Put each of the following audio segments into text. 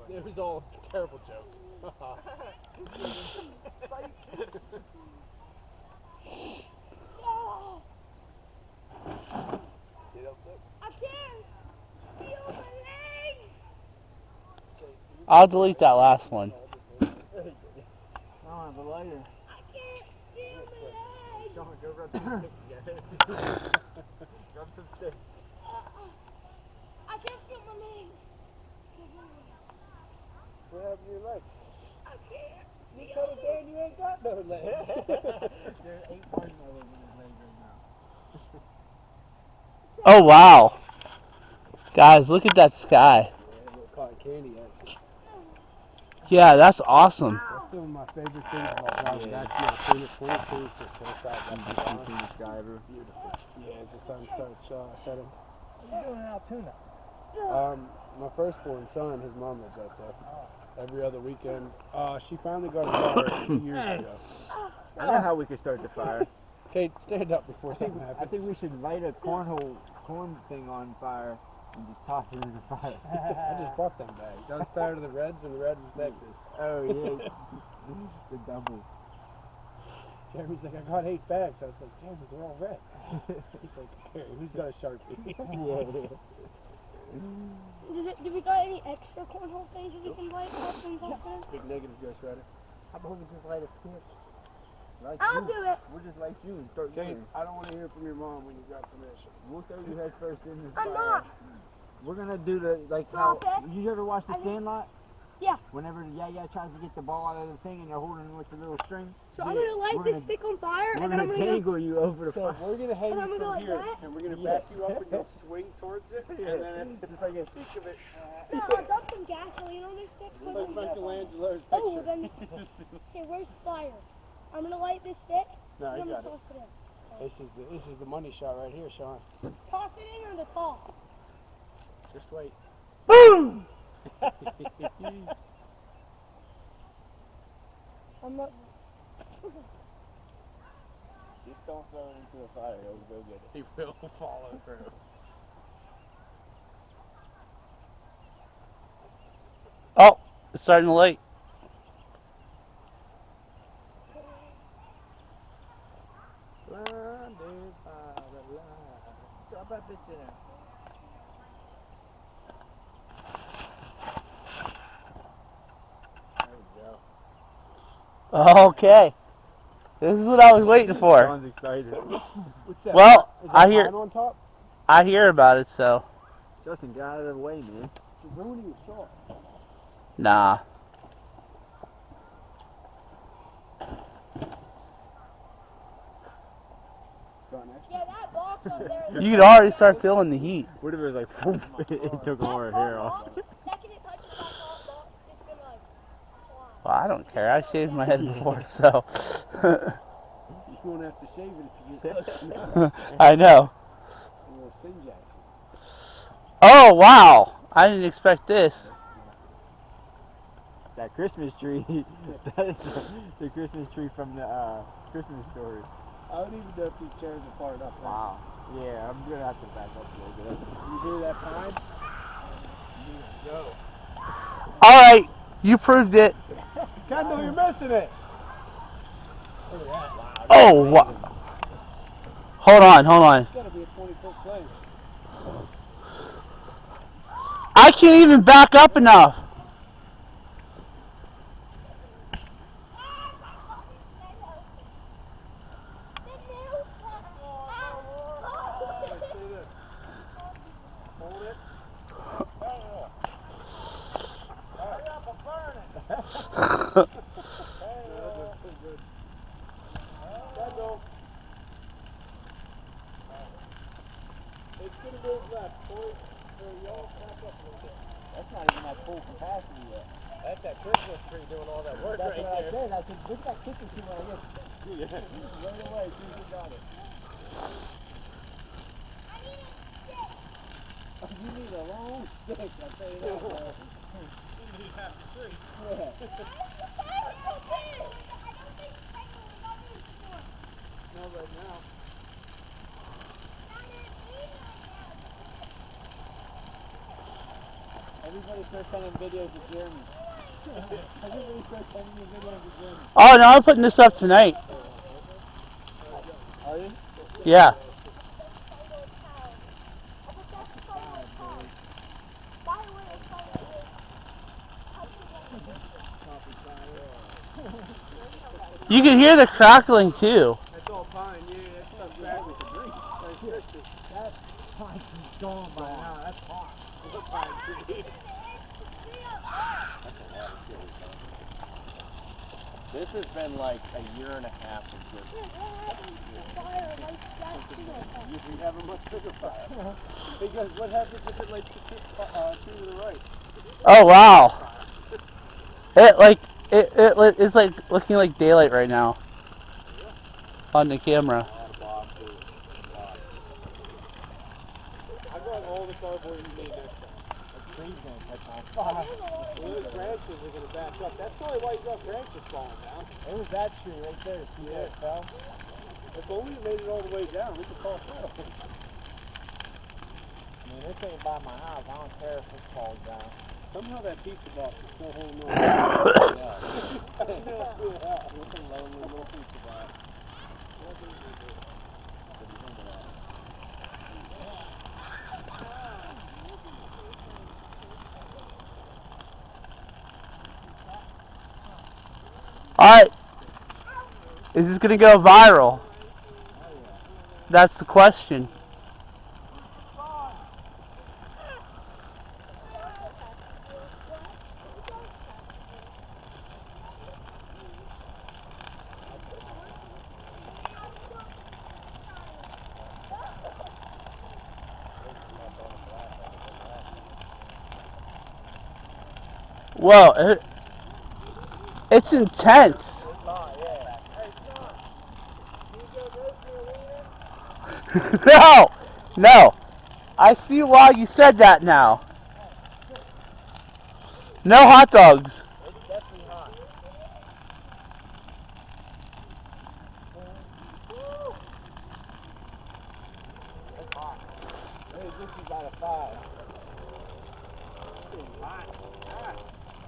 It was all a terrible joke. Psych. No! Get up there. I can't feel my legs! I'll delete that last one. I don't have a lighter. I can't feel my legs! Sean, go rub some sticks together. Rub some sticks. I can't feel my legs. What happened to your legs? I can't You feel told them. Dan you ain't got no legs. There's 8 marshmallows in his leg right now. Oh, wow. Guys, look at that sky. Yeah, a little cotton candy action. Yeah, that's awesome. That's some of my favorite things about driving back to my team at 22 is just hillside. That's the Cleanest sky ever. beautiful. Yeah, as the sun starts setting. What are you doing in Altoona? My firstborn son, his mom lives out there. Every other weekend. She finally got a car 2 years ago. I know how we could start the fire. Kate, stand up before something happens. I think we should light a corn thing on fire and just toss it in the fire. I just bought them bags. I was tired of the reds, and the red was Texas. Oh, yeah. The double. Jeremy's like, I got 8 bags. I was like, Jeremy, they're all red. He's like, here, who's got a Sharpie? Do we got any extra cornhole things that we can light up and stuff? Big negative, Ghost Rider. How about we just light a stick? Like I'll you. do it. We'll just like you and start Kate, doing it. I don't want to hear from your mom when you've got some issues. We'll throw you head first in this I'm fire. not. We're gonna do the, like how, Stop it. you ever watch The I think- Sandlot? Yeah. Whenever the yeah tries to get the ball out of the thing and they're holding it with the little string. So I'm gonna light We're this gonna- stick on fire We're and then I'm gonna gonna go. dangle you over the So fire. we're going to hang And I'm you gonna from go here, like that? and we're going to back you up, and you'll swing towards it, and then Just like a think of it No, I'll dump some gasoline on this stick. Put like some Michelangelo's Oh, picture. then. Okay, where's the fire? I'm gonna light this stick. No, and you I'm got gonna it. toss it in. This is the money shot right here, Sean. Toss it in on the top. Just wait. Boom! I'm not. Just don't throw it into the fire. He'll go get it. He will follow through. Oh, it's starting to light. Blinded by the light. Drop that bitch in there. There we go. Okay. This is what I was waiting for. Sean's excited. What's that? Well, Is that I hear pine on top? I hear about it, so Justin, get out of the way, man. It's ruining the shot. nah. Got next. Yeah, that box up there. You could already start feeling the heat. What if it was like, it took all our hair off? Second it touches that top box, it's gonna like fly. Well, I don't care. I shaved my head before, so You won't have to shave it if you get close enough. I know. A little singe action. Oh wow! I didn't expect this. That Christmas tree. That's the Christmas tree from the Christmas story. I don't even know if these chairs are far enough. Wow. Yeah, I'm gonna have to back up a little bit. You hear that pine? Go. All right, you proved it. Kendall, you're missing it. Look at that. Wow. Oh wow! Hold on. It's gotta be a 20-foot flame. I can't even back up enough. Hold it. Hurry up, I'm burning. Kendall. It's gonna move left. Pull y'all back up a little bit. That's not even at full capacity yet. That's that Christmas tree doing all that work That's right what there. I said. I said, look at that kitchen tree right here. Yeah. Right away, as soon as you got it. You need a long stick, I'll tell you that. You need half a tree. Yeah. Not right now. Everybody starts sending videos of Jeremy. Everybody starts sending me videos of Jeremy. Oh, no, I'm putting this up tonight. Are you? Yeah. You can hear the crackling too. That's all pine, yeah, that's not exactly to drink. That pine's gone by now. That's hot. This has been like a year and a half of just. We have a much bigger fire. Because what happens if it lights to the right? Oh wow. It's like looking like daylight right now. On the camera. I got all the cardboard you need next time. The tree's gonna catch on fire. Well, those branches are going to back up. That's probably why you got branches falling down. It was that tree right there. See where it fell? If only you made it all the way down, we could call it fell. I mean, this ain't by my house. I don't care if it falls down. Somehow that pizza box is still holding on. It's a lonely little pizza box. Alright. Is this gonna go viral? That's the question. Whoa, it's intense. No, no. I see why you said that now. No hot dogs. It's definitely hot. It's hot. Hey, this is about a 5. It's hot.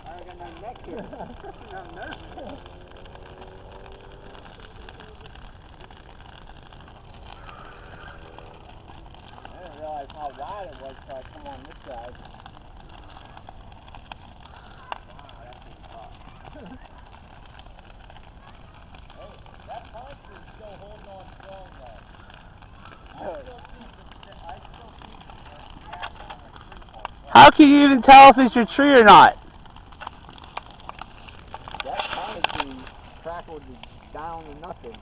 I got my neck here. I'm nervous. I didn't realize how wide it was until I come on this side. Wow, that thing's hot. Hey, that pine tree is still holding on strong though. I still see the gas on the tree pole. How can you even tell if it's your tree or not? That pine tree crackled down to nothing.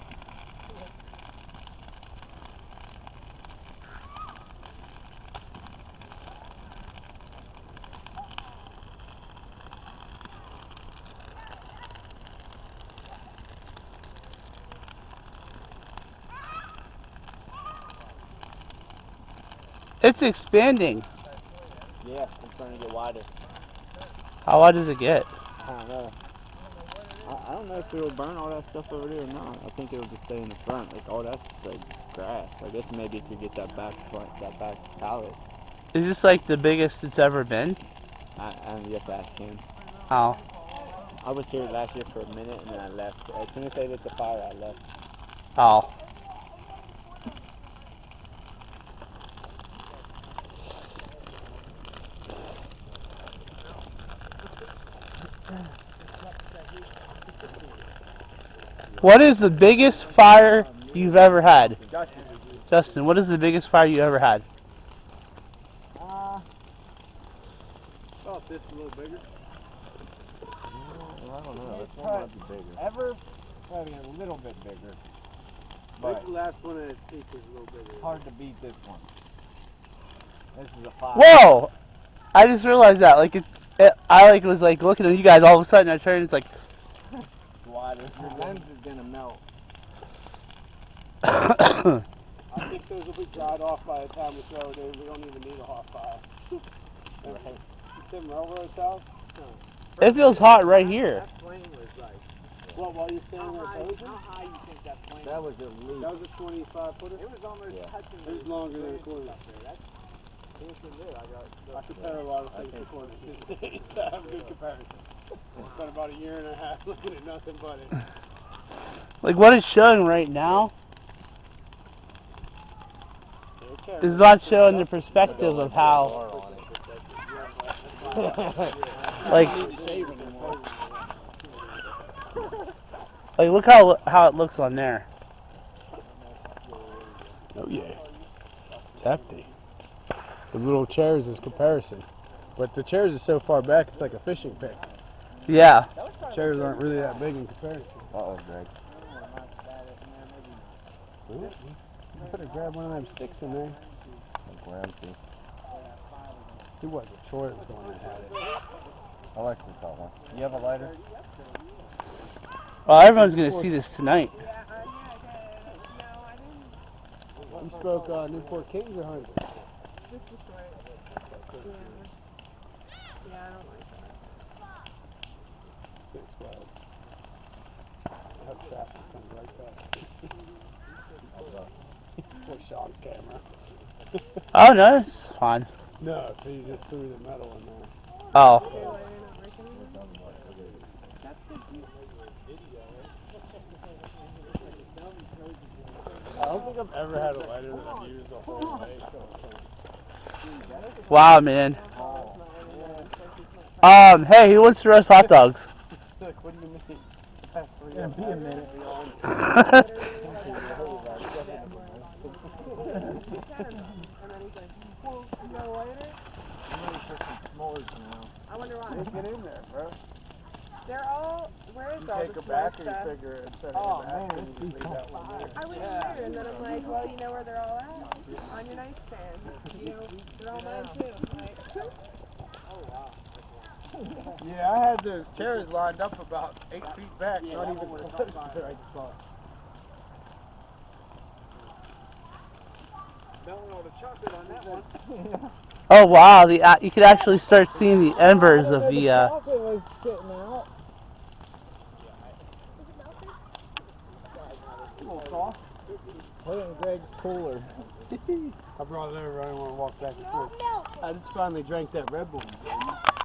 It's expanding. Yeah, it's starting to get wider. How wide does it get? I don't know. I don't know if it'll burn all that stuff over there or not. I think it'll just stay in the front. Like all that's like grass. I guess maybe it could get that back pallet. Is this like the biggest it's ever been? I'm just asking. Oh. I was here last year for a minute and then I left. As soon as they lit the fire, I left. Oh. What is the biggest fire you've ever had? Justin, what is the biggest fire you ever had? Oh, this is a little bigger. I don't know. This one might be bigger. Ever? Probably a little bit bigger. I think the last one at its peak was a little bigger. Hard to beat this one. This is a 5. Whoa! I just realized that. Like I like was like looking at you guys. All of a sudden, I turned. It's like. Your lens is gonna melt. I think those will be dried off by the time we throw it in. We don't even need a hot fire. Right. Tim Railroad's house? It feels hot right here. That flame was like. What, while you're standing there posing? How high you think that flame? That was at least. That was a 25 footer? It was almost touching. It was longer than a quarter. I compare a lot of things to corners these days to have a good comparison. Spent about a year and a half looking at nothing but it. Like what it's showing right now is not showing the perspective of how, like look how it looks on there. Oh yeah, it's hefty. The little chairs is comparison, but the chairs are so far back it's like a fishing pick. Yeah. Chairs aren't really that big in comparison. Uh-oh, Greg. You better grab one of them sticks in there. Who was it? Troy was the one that had it. Alexis got one. You have a lighter? Well, everyone's gonna see this tonight. You spoke Newport Kings or Hunter? Just the short. Yeah, I don't like that. 612. I hope traffic comes right back. Poor Sean's camera. Oh no, it's fine. No, so you just threw the metal in there. Oh. Okay, well, you're not breaking anything? That's good too. I don't think I've ever had a lighter that I've used the whole way. Wow, man. Hey, who wants to roast hot dogs? Look, what do you mean? Yeah, be a minute. I wonder why. Get in there, bro. They're all, where is You all take the her back smart or you stuff? figure instead of the basket, you leave that one there. I went here and then I'm like, well, you know where they're all at? On your nightstand. You know, they're all mine too. Like, Yeah, I had those chairs lined up about 8 feet back, not even close to the right spot. Melting all the chocolate on that one. Oh wow, you could actually start seeing the embers of the. Chocolate was sitting out. A little soft. Put it in Greg's cooler. I brought it over. I didn't want to walk back and forth. No. I just finally drank that Red Bull.